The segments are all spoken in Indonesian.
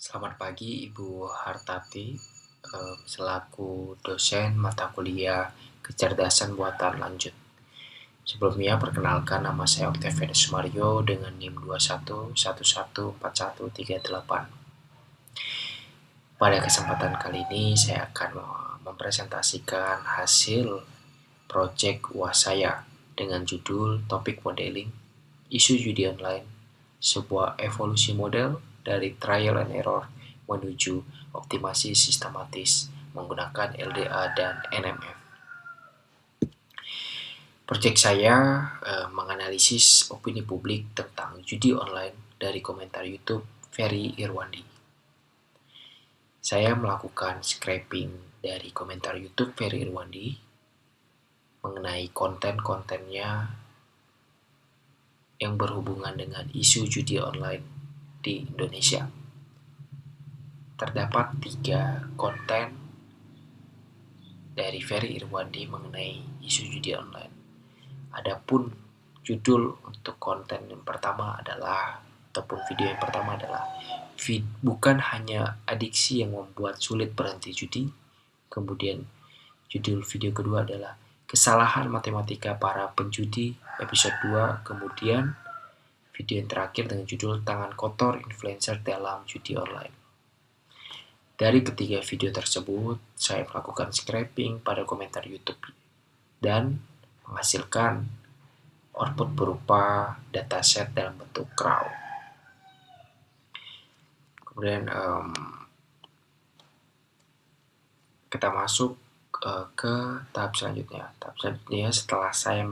Selamat pagi Ibu Hartati, selaku dosen mata kuliah Kecerdasan Buatan Lanjut. Sebelumnya perkenalkan, nama saya Octavianus Sumario dengan NIM 21114138. Pada kesempatan kali ini saya akan mempresentasikan hasil proyek UAS saya dengan judul Topik Modeling, Isu Judi Online, sebuah evolusi model dari trial and error menuju optimasi sistematis menggunakan LDA dan NMF. Proyek saya menganalisis opini publik tentang judi online dari komentar YouTube Ferry Irwandi. Saya melakukan scraping dari komentar YouTube Ferry Irwandi mengenai konten-kontennya yang berhubungan dengan isu judi online di Indonesia. Terdapat 3 konten dari Ferry Irwandi mengenai isu judi online. Adapun judul untuk konten yang pertama adalah ataupun video yang pertama adalah bukan hanya adiksi yang membuat sulit berhenti judi. Kemudian judul video kedua adalah kesalahan matematika para penjudi episode 2. Kemudian video yang terakhir dengan judul tangan kotor influencer dalam judi online. Dari ketiga video tersebut, saya melakukan scraping pada komentar YouTube dan menghasilkan output berupa dataset dalam bentuk CRAW. Kemudian kita masuk ke tahap selanjutnya. Tahap selanjutnya setelah saya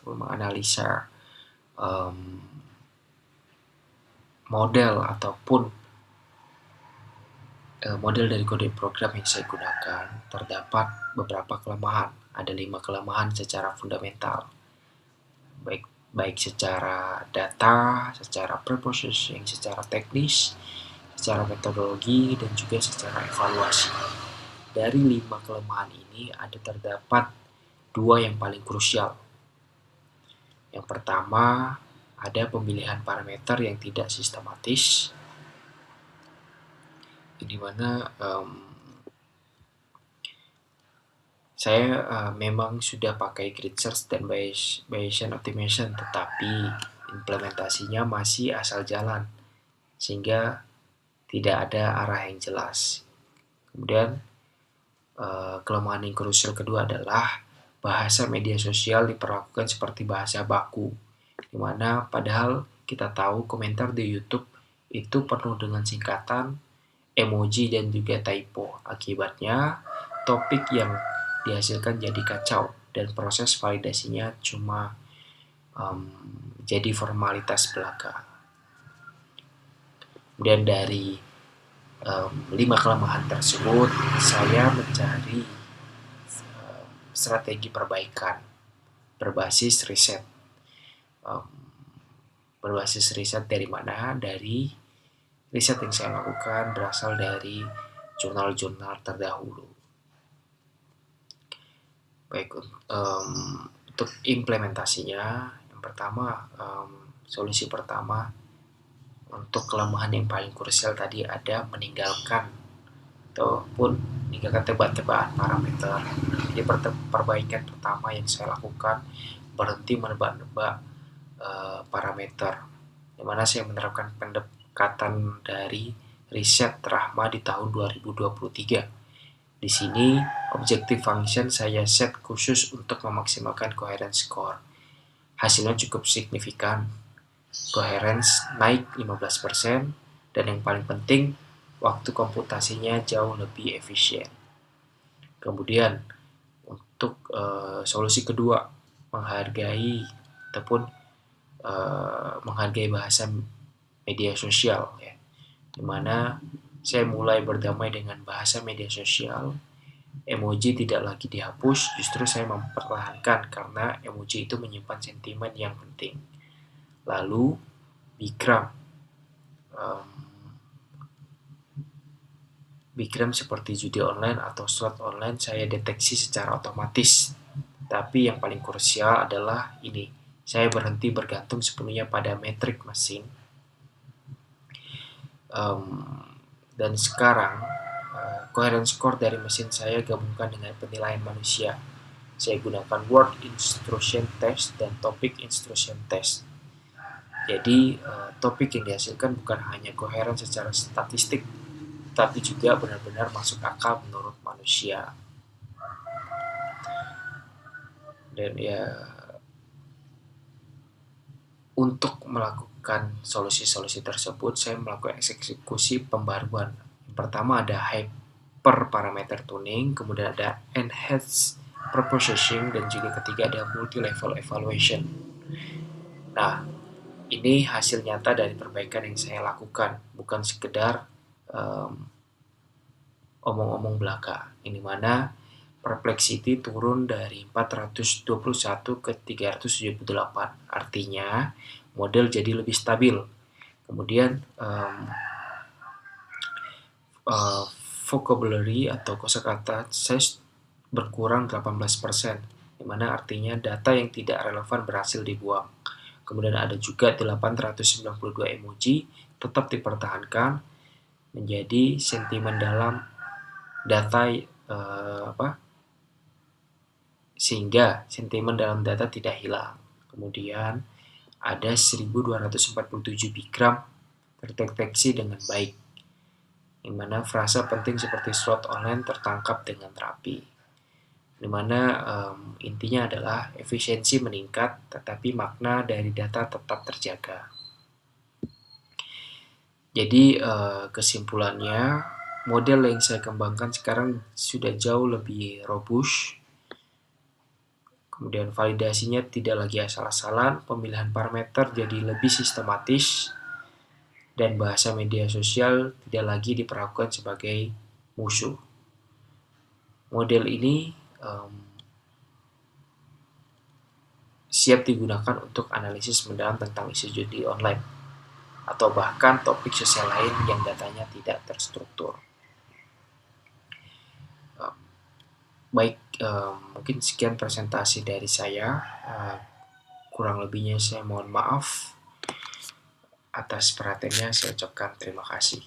menganalisa model ataupun model dari kode program yang saya gunakan, terdapat beberapa kelemahan. Ada 5 kelemahan secara fundamental, baik secara data, secara preprocessing, secara teknis, secara metodologi, dan juga secara evaluasi. Dari 5 kelemahan ini terdapat 2 yang paling krusial. Yang pertama, ada pemilihan parameter yang tidak sistematis, di mana saya memang sudah pakai grid search dan Bayesian optimization, tetapi implementasinya masih asal jalan, sehingga tidak ada arah yang jelas. Kemudian kelemahan yang krusial kedua adalah bahasa media sosial diperlakukan seperti bahasa baku, di mana padahal kita tahu komentar di YouTube itu penuh dengan singkatan, emoji, dan juga typo. Akibatnya, topik yang dihasilkan jadi kacau dan proses validasinya cuma jadi formalitas belaka. Kemudian dari 5 kelemahan tersebut, saya mencari strategi perbaikan berbasis riset. Berbasis riset dari mana? Dari riset yang saya lakukan berasal dari jurnal-jurnal terdahulu. Baik, untuk implementasinya, yang pertama, solusi pertama untuk kelemahan yang paling krusial tadi ada meninggalkan tebak-tebakan parameter. Jadi perbaikan pertama yang saya lakukan berhenti menebak-nebak parameter, di mana saya menerapkan pendekatan dari riset Rahma di tahun 2023. Di sini, objective function saya set khusus untuk memaksimalkan coherence score. Hasilnya cukup signifikan. Coherence naik 15%, dan yang paling penting, waktu komputasinya jauh lebih efisien. Kemudian, untuk solusi kedua, menghargai bahasa media sosial, ya, dimana saya mulai berdamai dengan bahasa media sosial. Emoji tidak lagi dihapus, justru saya mempertahankan karena emoji itu menyimpan sentimen yang penting. Lalu Bigram seperti judi online atau slot online saya deteksi secara otomatis. Tapi yang paling krusial adalah ini, saya berhenti bergantung sepenuhnya pada metrik mesin. Dan sekarang coherence score dari mesin saya gabungkan dengan penilaian manusia. Saya gunakan word instruction test dan topic instruction test. Jadi topik yang dihasilkan bukan hanya koheren secara statistik, tapi juga benar-benar masuk akal menurut manusia. Dan ya, untuk melakukan solusi-solusi tersebut, saya melakukan eksekusi pembaruan. Yang pertama ada hyperparameter tuning, kemudian ada enhanced preprocessing, dan juga ketiga ada multi-level evaluation. Nah, ini hasil nyata dari perbaikan yang saya lakukan, bukan sekedar omong-omong belaka. Ini mana Perplexity turun dari 421 ke 378. Artinya, model jadi lebih stabil. Kemudian, vocabulary atau kosakata saya berkurang 18%, di mana artinya data yang tidak relevan berhasil dibuang. Kemudian ada juga 892 emoji tetap dipertahankan menjadi sentimen dalam data sehingga sentimen dalam data tidak hilang. Kemudian ada 1247 bigram terdeteksi dengan baik, di mana frasa penting seperti slot online tertangkap dengan rapi. Di mana intinya adalah efisiensi meningkat, tetapi makna dari data tetap terjaga. Jadi kesimpulannya, model yang saya kembangkan sekarang sudah jauh lebih robust. Kemudian validasinya tidak lagi asal-asalan, pemilihan parameter jadi lebih sistematis, dan bahasa media sosial tidak lagi diperlakukan sebagai musuh. Model ini siap digunakan untuk analisis mendalam tentang isu judi online, atau bahkan topik sosial lain yang datanya tidak terstruktur. Baik, mungkin sekian presentasi dari saya. Kurang lebihnya saya mohon maaf. Atas perhatiannya saya ucapkan terima kasih.